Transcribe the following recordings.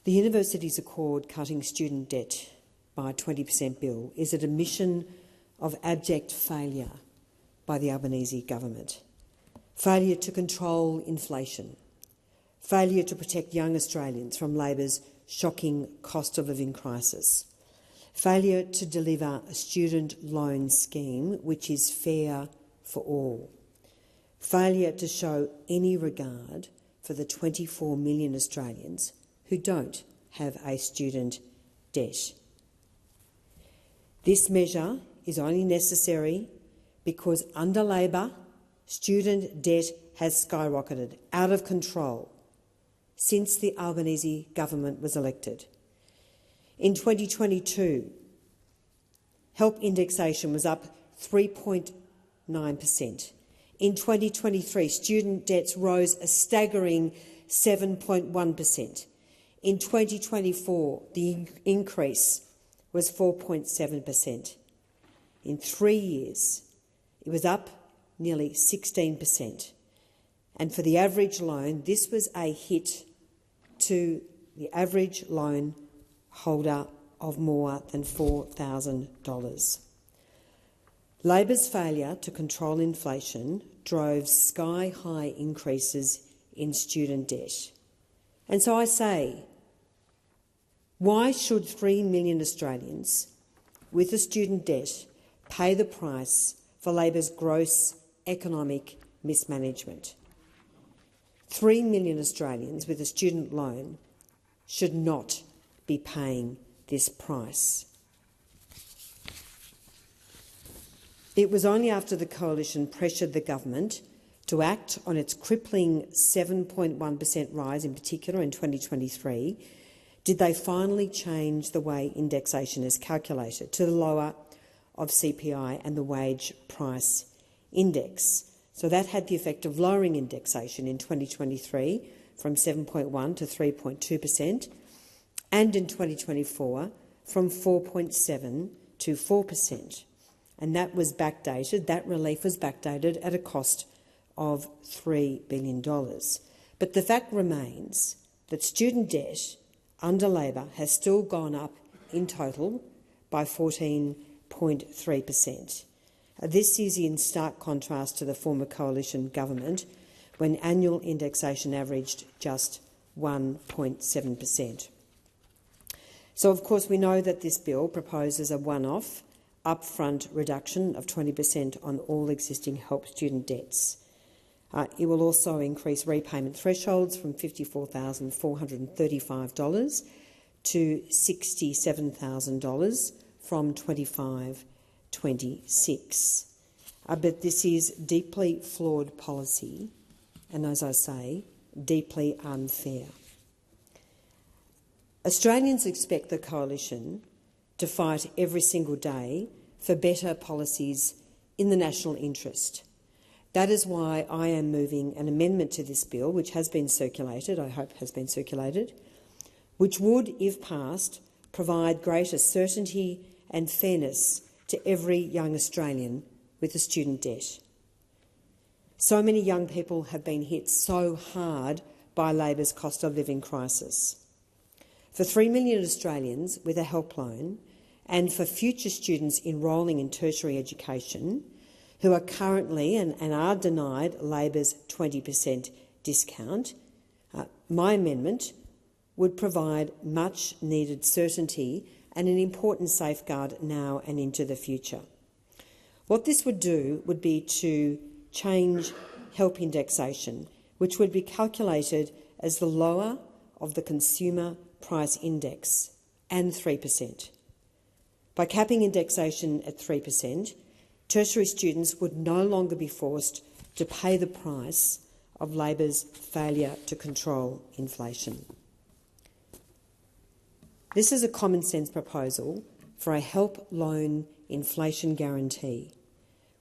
The Universities Accord cutting student debt by a 20% bill is an admission of abject failure by the Albanese government. Failure to control inflation. Failure to protect young Australians from Labor's shocking cost of living crisis. Failure to deliver a student loan scheme which is fair for all. Failure to show any regard for the 24 million Australians who don't have a student debt. This measure is only necessary because under Labor, student debt has skyrocketed out of control since the Albanese government was elected. In 2022, help indexation was up 3.9%. In 2023, student debts rose a staggering 7.1%. In 2024, the increase was 4.7%. In 3 years, it was up nearly 16%. And for the average loan, this was a hit to the average loan holder of more than $4,000. Labor's failure to control inflation drove sky-high increases in student debt. And so I say, why should 3 million Australians with a student debt pay the price for Labor's gross economic mismanagement? 3 million Australians with a student loan should not be paying this price. It was only after the Coalition pressured the government to act on its crippling 7.1% rise, in particular in 2023, did they finally change the way indexation is calculated to the lower of CPI and the wage price index. So that had the effect of lowering indexation in 2023 from 7.1 to 3.2%, and in 2024 from 4.7 to 4%. And that was backdated, that relief was backdated at a cost of $3 billion. But the fact remains that student debt under Labor has still gone up in total by 14.3%. This is in stark contrast to the former coalition government, when annual indexation averaged just 1.7%. So, of course, we know that this bill proposes a one-off upfront reduction of 20% on all existing help student debts. It will also increase repayment thresholds from $54,435 to $67,000 from $25,26. But this is deeply flawed policy and, as I say, deeply unfair. Australians expect the Coalition to fight every single day for better policies in the national interest. That is why I am moving an amendment to this bill, which has been circulated, I hope has been circulated, which would, if passed, provide greater certainty and fairness to every young Australian with a student debt. So many young people have been hit so hard by Labor's cost of living crisis. For 3 million Australians with a help loan, and for future students enrolling in tertiary education who are currently and are denied Labor's 20% discount, my amendment would provide much-needed certainty and an important safeguard now and into the future. What this would do would be to change help indexation, which would be calculated as the lower of the consumer price index and 3%. By capping indexation at 3%, tertiary students would no longer be forced to pay the price of Labor's failure to control inflation. This is a common-sense proposal for a help loan inflation guarantee,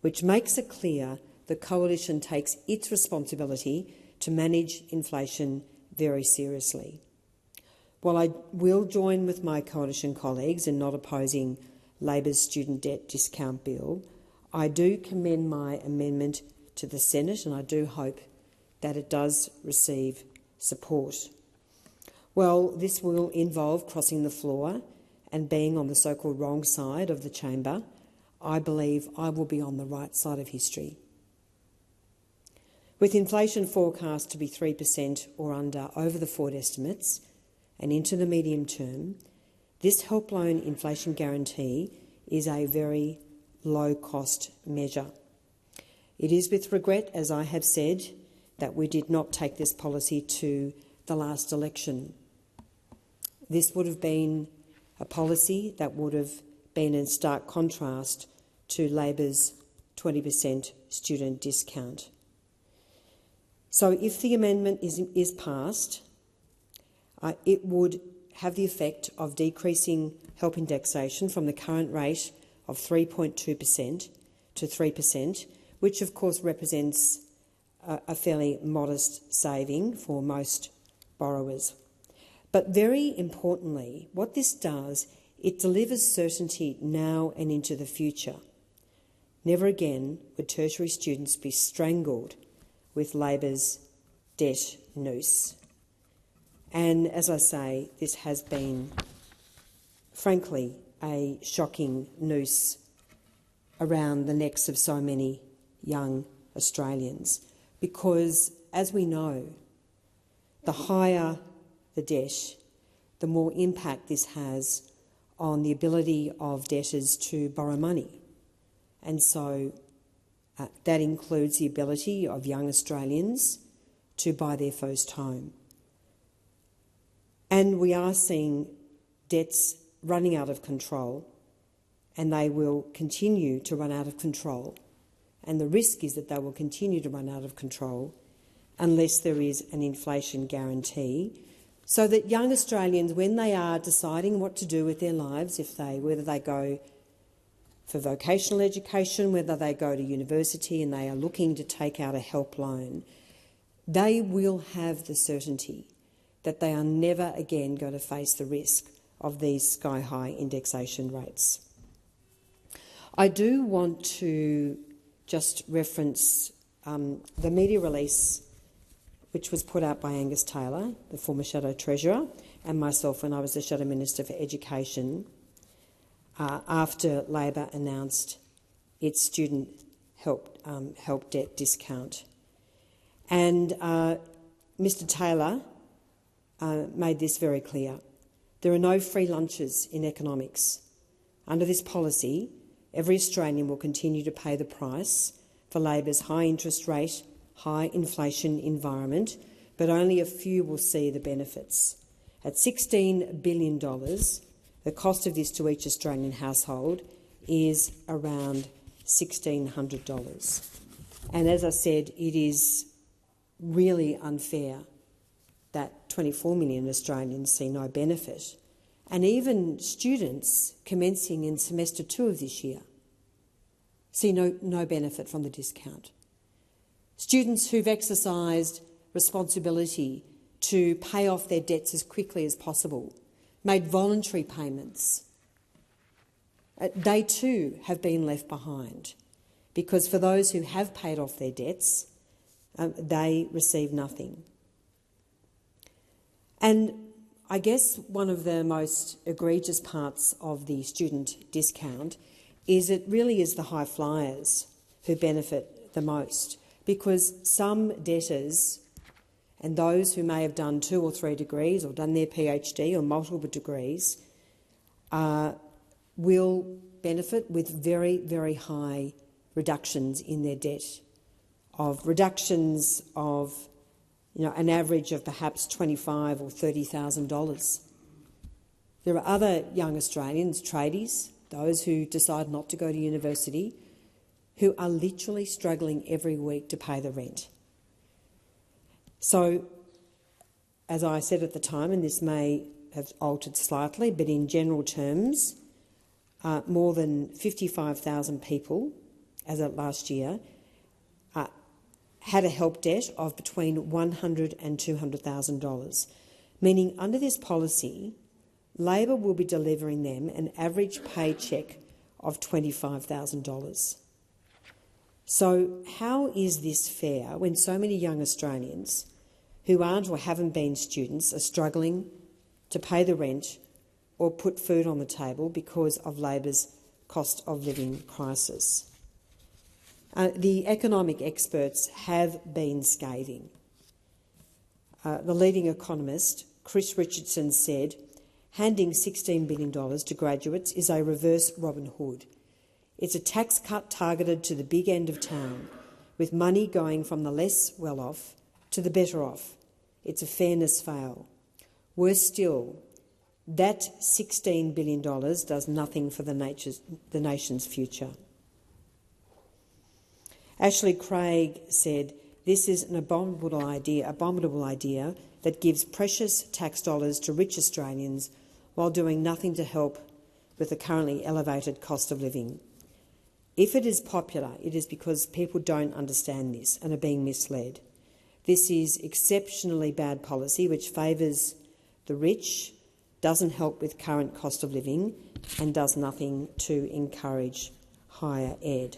which makes it clear the Coalition takes its responsibility to manage inflation very seriously. While I will join with my Coalition colleagues in not opposing Labor's student debt discount bill, I do commend my amendment to the Senate, and I do hope that it does receive support. Well, this will involve crossing the floor and being on the so-called wrong side of the chamber. I believe I will be on the right side of history. With inflation forecast to be 3% or under over the forward estimates and into the medium term, this help loan inflation guarantee is a very low-cost measure. It is with regret, as I have said, that we did not take this policy to the last election. This would have been a policy that would have been in stark contrast to Labor's 20% student discount. So if the amendment is passed, it would have the effect of decreasing help indexation from the current rate of 3.2% to 3%, which of course represents a fairly modest saving for most borrowers. But very importantly, what this does, it delivers certainty now and into the future. Never again would tertiary students be strangled with Labor's debt noose. And as I say, this has been, frankly, a shocking noose around the necks of so many young Australians, because, as we know, the higher the debt, the more impact this has on the ability of debtors to borrow money. And so that includes the ability of young Australians to buy their first home. And we are seeing debts running out of control, and they will continue to run out of control. And the risk is that they will continue to run out of control unless there is an inflation guarantee, so that young Australians, when they are deciding what to do with their lives, whether they go for vocational education, whether they go to university and they are looking to take out a help loan, they will have the certainty that they are never again going to face the risk of these sky-high indexation rates. I do want to just reference the media release which was put out by Angus Taylor, the former Shadow Treasurer, and myself when I was the Shadow Minister for Education, after Labor announced its student help debt discount. And Mr Taylor made this very clear. There are no free lunches in economics. Under this policy, every Australian will continue to pay the price for Labor's high interest rate, high inflation environment, but only a few will see the benefits. At $16 billion, the cost of this to each Australian household is around $1,600. And as I said, it is really unfair that 24 million Australians see no benefit, and even students commencing in semester 2 of this year see no benefit from the discount. Students who've exercised responsibility to pay off their debts as quickly as possible, made voluntary payments, they too have been left behind, because for those who have paid off their debts, they receive nothing. And I guess one of the most egregious parts of the student discount is it really is the high flyers who benefit the most, because some debtors and those who may have done 2 or 3 degrees or done their PhD or multiple degrees will benefit with very, very high reductions in their debt, reductions of an average of perhaps $25,000 or $30,000. There are other young Australians, tradies, those who decide not to go to university, who are literally struggling every week to pay the rent. So, as I said at the time, and this may have altered slightly, but in general terms, more than 55,000 people, as of last year, had a help debt of between $100,000 and $200,000, meaning under this policy, Labor will be delivering them an average paycheck of $25,000. So how is this fair when so many young Australians who aren't or haven't been students are struggling to pay the rent or put food on the table because of Labor's cost of living crisis. The economic experts have been scathing. The leading economist, Chris Richardson, said, handing $16 billion to graduates is a reverse Robin Hood. It's a tax cut targeted to the big end of town, with money going from the less well-off to the better off. It's a fairness fail. Worse still, that $16 billion does nothing for the nation's future. Ashley Craig said, this is an abominable idea that gives precious tax dollars to rich Australians while doing nothing to help with the currently elevated cost of living. If it is popular, it is because people don't understand this and are being misled. This is exceptionally bad policy which favours the rich, doesn't help with current cost of living and does nothing to encourage higher ed.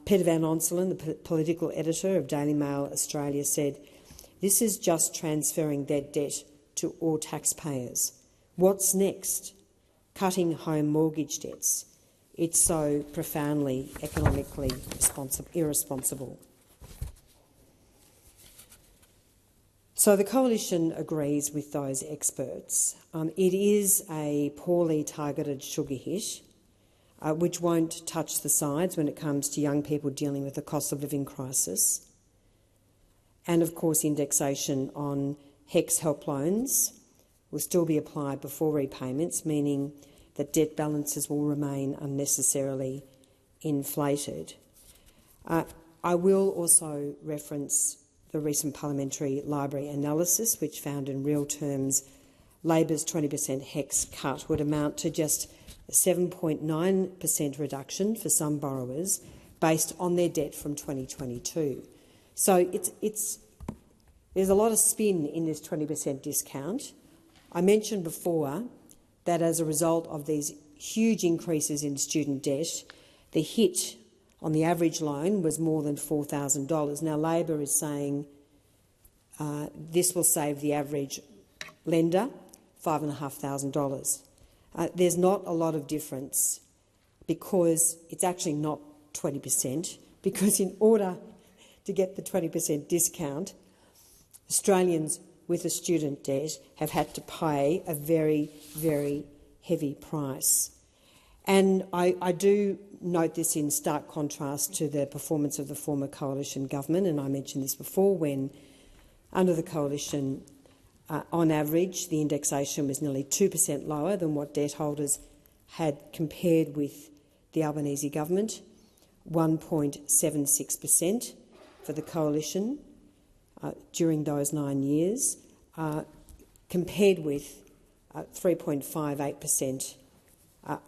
Peter Van Onselen, the political editor of Daily Mail Australia, said, this is just transferring their debt to all taxpayers. What's next? Cutting home mortgage debts. It's so profoundly economically irresponsible. So the Coalition agrees with those experts. It is a poorly targeted sugar hit, which won't touch the sides when it comes to young people dealing with the cost of living crisis. And of course, indexation on HECS help loans will still be applied before repayments, meaning that debt balances will remain unnecessarily inflated. I will also reference the recent parliamentary library analysis, which found in real terms Labor's 20% HECS cut would amount to just a 7.9% reduction for some borrowers based on their debt from 2022. So there's a lot of spin in this 20% discount. I mentioned before that as a result of these huge increases in student debt, the hit on the average loan was more than $4,000. Now, Labor is saying this will save the average lender $5,500. There's not a lot of difference because it's actually not 20%, because in order to get the 20% discount, Australians with a student debt have had to pay a very, very heavy price. And I do note this in stark contrast to the performance of the former coalition government, and I mentioned this before, when under the coalition, on average, the indexation was nearly 2% lower than what debt holders had compared with the Albanese government, 1.76% for the coalition during those 9 years, compared with 3.58%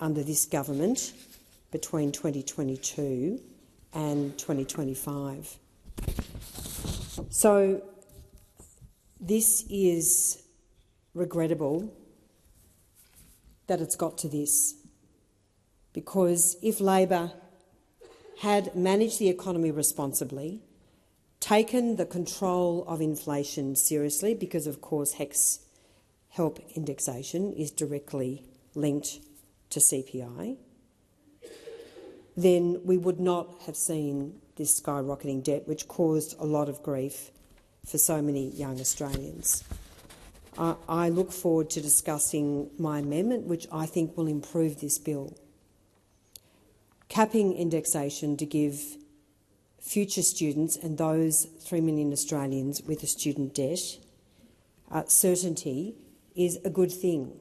under this government between 2022 and 2025. So this is regrettable that it's got to this, because if Labor had managed the economy responsibly, taken the control of inflation seriously, because of course HECS help indexation is directly linked to CPI, then we would not have seen this skyrocketing debt, which caused a lot of grief for so many young Australians. I look forward to discussing my amendment, which I think will improve this bill. Capping indexation to give future students and those 3 million Australians with a student debt certainty is a good thing.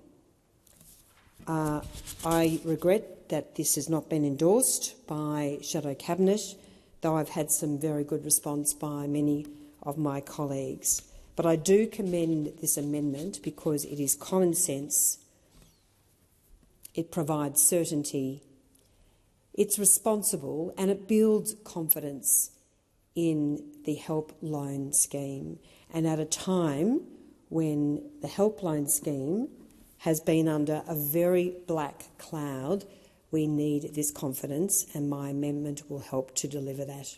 I regret that this has not been endorsed by Shadow Cabinet, though I've had some very good response by many of my colleagues. But I do commend this amendment because it is common sense, it provides certainty, it's responsible, and it builds confidence in the help loan scheme. And at a time when the help loan scheme has been under a very black cloud, we need this confidence, and my amendment will help to deliver that.